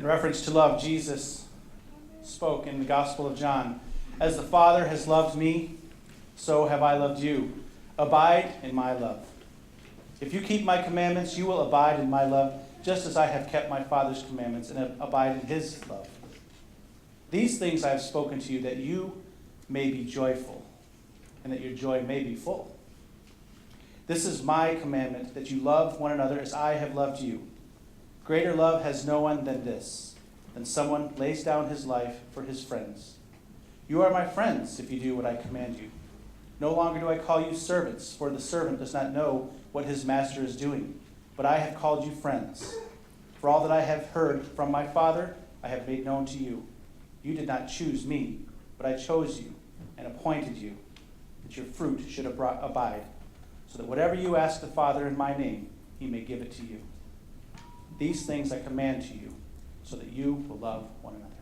reference to love, Jesus spoke in the Gospel of John, "As the Father has loved me, so have I loved you. Abide in my love. If you keep my commandments, you will abide in my love, just as I have kept my Father's commandments and abide in his love. These things I have spoken to you, that you may be joyful, and that your joy may be full. This is my commandment, that you love one another as I have loved you. Greater love has no one than this, than someone lays down his life for his friends. You are my friends if you do what I command you. No longer do I call you servants, for the servant does not know what his master is doing, but I have called you friends. For all that I have heard from my Father, I have made known to you. You did not choose me, but I chose you and appointed you, that your fruit should abide, so that whatever you ask the Father in my name, he may give it to you. These things I command to you, so that you will love one another."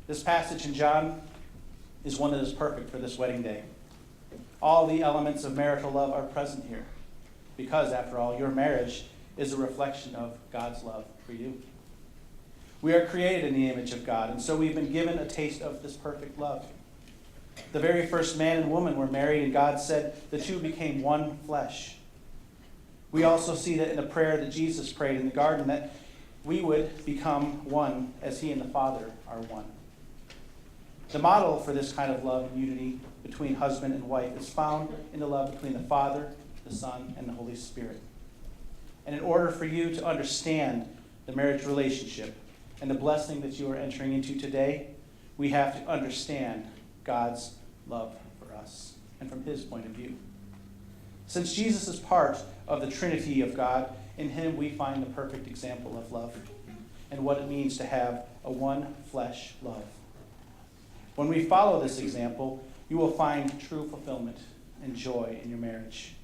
This passage in John is one that is perfect for this wedding day. All the elements of marital love are present here, because, after all, your marriage is a reflection of God's love for you. We are created in the image of God, and so we've been given a taste of this perfect love. The very first man and woman were married, and God said the two became one flesh. We also see that in the prayer that Jesus prayed in the garden, that we would become one as he and the Father are one. The model for this kind of love and unity between husband and wife is found in the love between the Father, the Son, and the Holy Spirit. And in order for you to understand the marriage relationship and the blessing that you are entering into today, we have to understand God's love for us and from his point of view. Since Jesus is part of the Trinity of God, in him we find the perfect example of love and what it means to have a one flesh love. When we follow this example, you will find true fulfillment and joy in your marriage.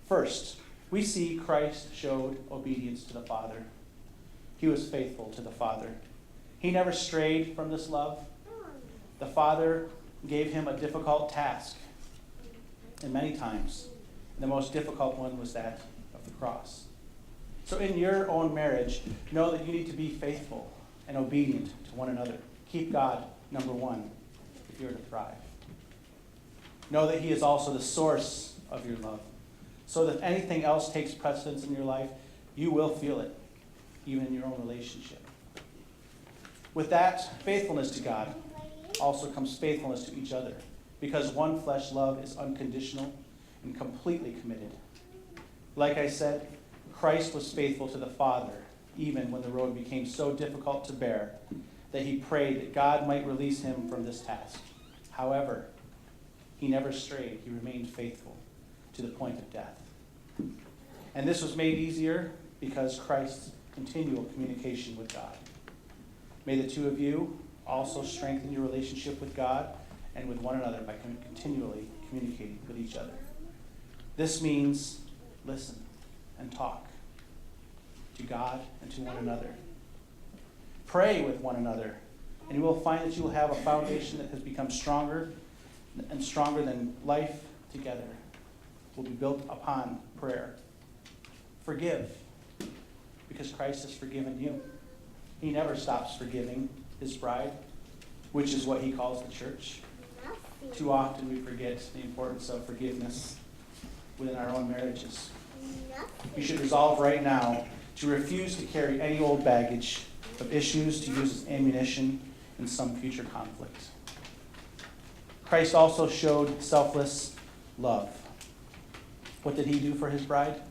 First, we see Christ showed obedience to the Father. He was faithful to the Father. He never strayed from this love. The Father gave him a difficult task, and many times. The most difficult one was that of the cross. So in your own marriage, know that you need to be faithful and obedient to one another. Keep God number one if you're to thrive. Know that he is also the source of your love, so that if anything else takes precedence in your life, you will feel it, even in your own relationship. With that faithfulness to God also comes faithfulness to each other, because one flesh love is unconditional and completely committed. Like I said, Christ was faithful to the Father, even when the road became so difficult to bear that he prayed that God might release him from this task. However, he never strayed. He remained faithful to the point of death. And this was made easier because Christ's continual communication with God. May the two of you also strengthen your relationship with God and with one another by continually communicating with each other. This means listen and talk to God and to one another. Pray with one another, and you will find that you will have a foundation that has become stronger and stronger than life together will be built upon prayer. Forgive, because Christ has forgiven you. He never stops forgiving his bride, which is what he calls the church. Too often we forget the importance of forgiveness within our own marriages. You should resolve right now to refuse to carry any old baggage of issues to use as ammunition in some future conflict. Christ also showed selfless love. What did he do for his bride?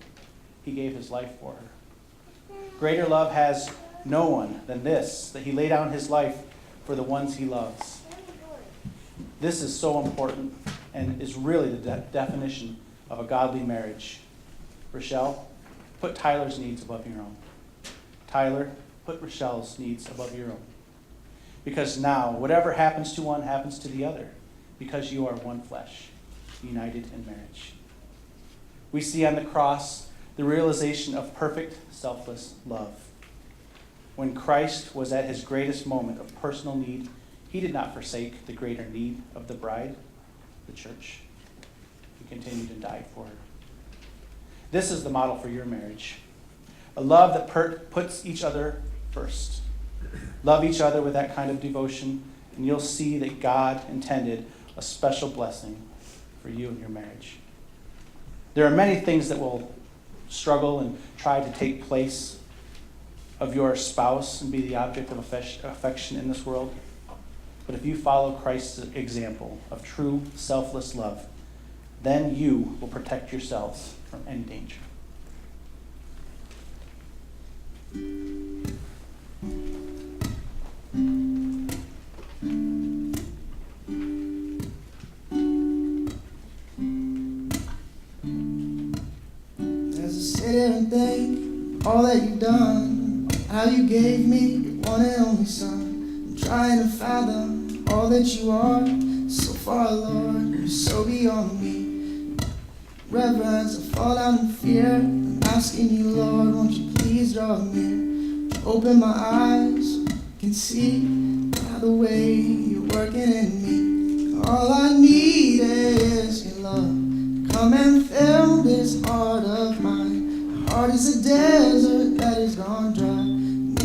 He gave his life for her. Greater love has no one than this, that he lay down his life for the ones he loves. This is so important and is really the definition of a godly marriage. Rochelle, put Tyler's needs above your own. Tyler, put Rochelle's needs above your own. Because now, whatever happens to one happens to the other, because you are one flesh, united in marriage. We see on the cross the realization of perfect, selfless love. When Christ was at his greatest moment of personal need, he did not forsake the greater need of the bride, the church. He continued and died for her. This is the model for your marriage. A love that puts each other first. Love each other with that kind of devotion, and you'll see that God intended a special blessing for you and your marriage. There are many things that will struggle and try to take place of your spouse and be the object of affection in this world. But if you follow Christ's example of true, selfless love, then you will protect yourselves from any danger. As I sit here and think all that you've done, how you gave me your one and only son. I'm trying to fathom all that you are. So far, Lord, you're so beyond me. Reverence, I fall down in fear. I'm asking you, Lord, won't you please draw near? Open my eyes, can see by the way you're working in me. All I need is your love. Come and fill this heart of mine. My heart is a desert that is gone dry.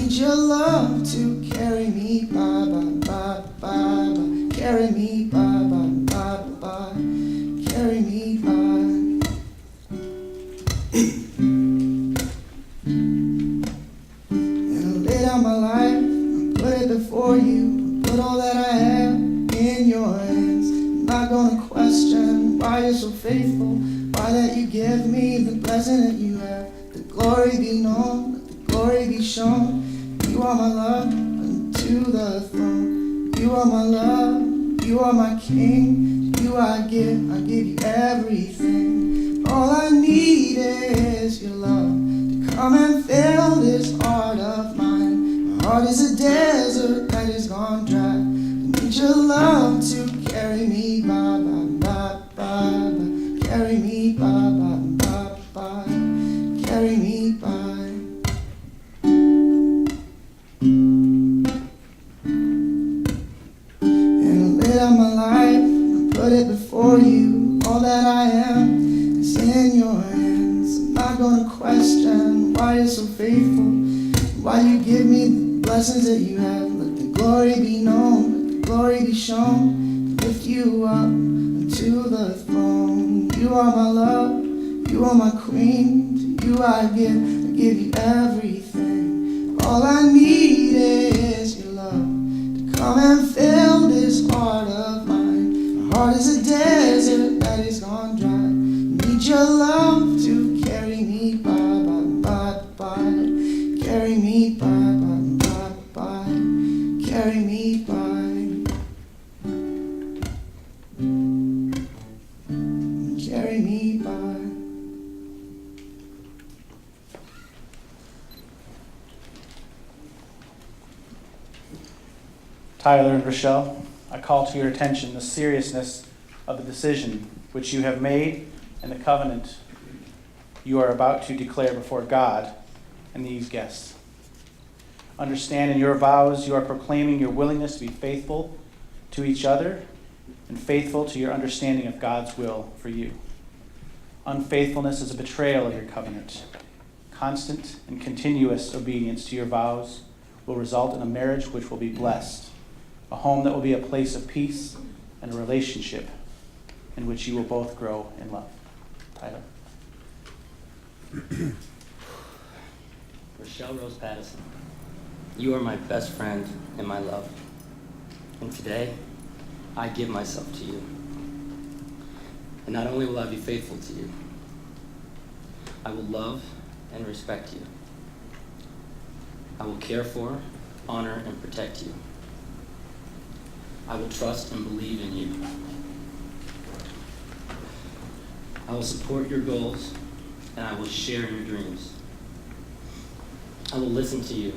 Need your love to carry me by, carry me by, carry me by. And I lay down my life, I put it before you, put all that I have in your hands. I'm not gonna question why you're so faithful, why that you give me the blessing that you have. The glory be known, let the glory be shown. You are my love unto the throne. You are my love, you are my king. To you I give you everything. All I need is your love to come and fill this heart of mine. My heart is a desert that is gone dry. I need your love to carry me by, carry me by, carry me by. And I lay down my life, I put it before you. All that I am is in your hands. I'm not gonna question why you're so faithful, why you give me the blessings that you have. Let the glory be known, let the glory be shown. Lift you up unto the throne. You are my love, you are my queen. To you I give you everything. All I need is your love to come and fill this heart of mine. My heart is a desert that is gone dry. I need your love to carry me by, carry me by, carry me by, carry me by. Tyler and Rochelle, I call to your attention the seriousness of the decision which you have made and the covenant you are about to declare before God and these guests. Understand in your vows you are proclaiming your willingness to be faithful to each other and faithful to your understanding of God's will for you. Unfaithfulness is a betrayal of your covenant. Constant and continuous obedience to your vows will result in a marriage which will be blessed, a home that will be a place of peace, and a relationship in which you will both grow in love. Tyler. Rochelle Rose Patterson, you are my best friend and my love. And today, I give myself to you. And not only will I be faithful to you, I will love and respect you. I will care for, honor, and protect you. I will trust and believe in you. I will support your goals, and I will share your dreams. I will listen to you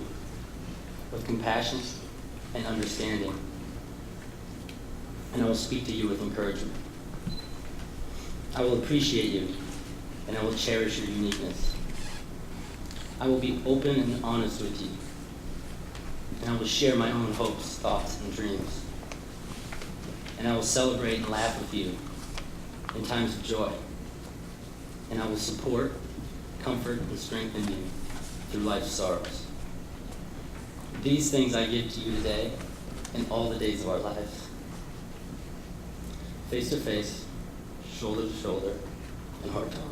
with compassion and understanding, and I will speak to you with encouragement. I will appreciate you, and I will cherish your uniqueness. I will be open and honest with you, and I will share my own hopes, thoughts, and dreams. And I will celebrate and laugh with you in times of joy. And I will support, comfort, and strengthen you through life's sorrows. These things I give to you today and all the days of our lives. Face to face, shoulder to shoulder, and heart to heart.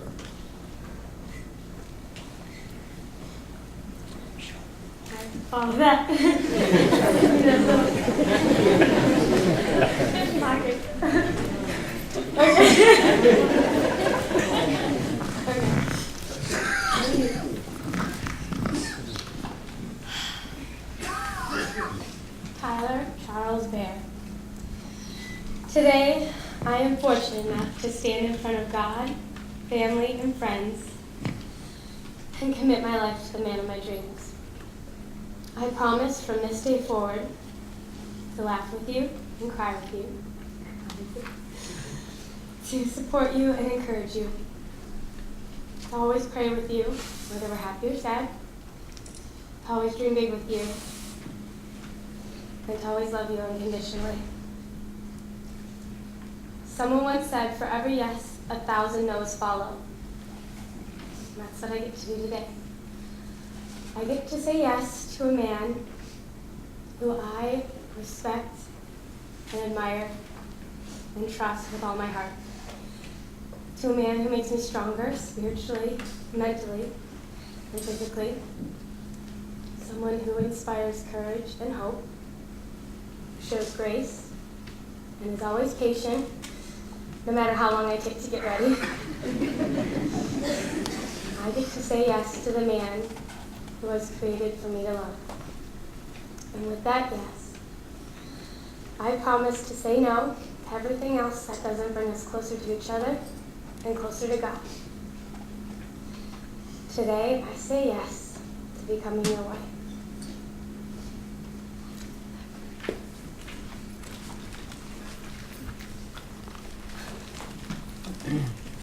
All of that. Tyler Charles Baier. Today, I am fortunate enough to stand in front of God, family, and friends and commit my life to the man of my dreams. I promise from this day forward to laugh with you and cry with you, to support you and encourage you, to always pray with you, whether we're happy or sad, to always dream big with you, and to always love you unconditionally. Someone once said, for every yes, 1,000 no's follow. And that's what I get to do today. I get to say yes to a man who I respect and admire and trust with all my heart. To a man who makes me stronger spiritually, mentally, and physically. Someone who inspires courage and hope, shows grace, and is always patient, no matter how long I take to get ready. I get to say yes to the man who was created for me to love. And with that yes, I promise to say no to everything else that doesn't bring us closer to each other and closer to God. Today, I say yes to becoming your wife.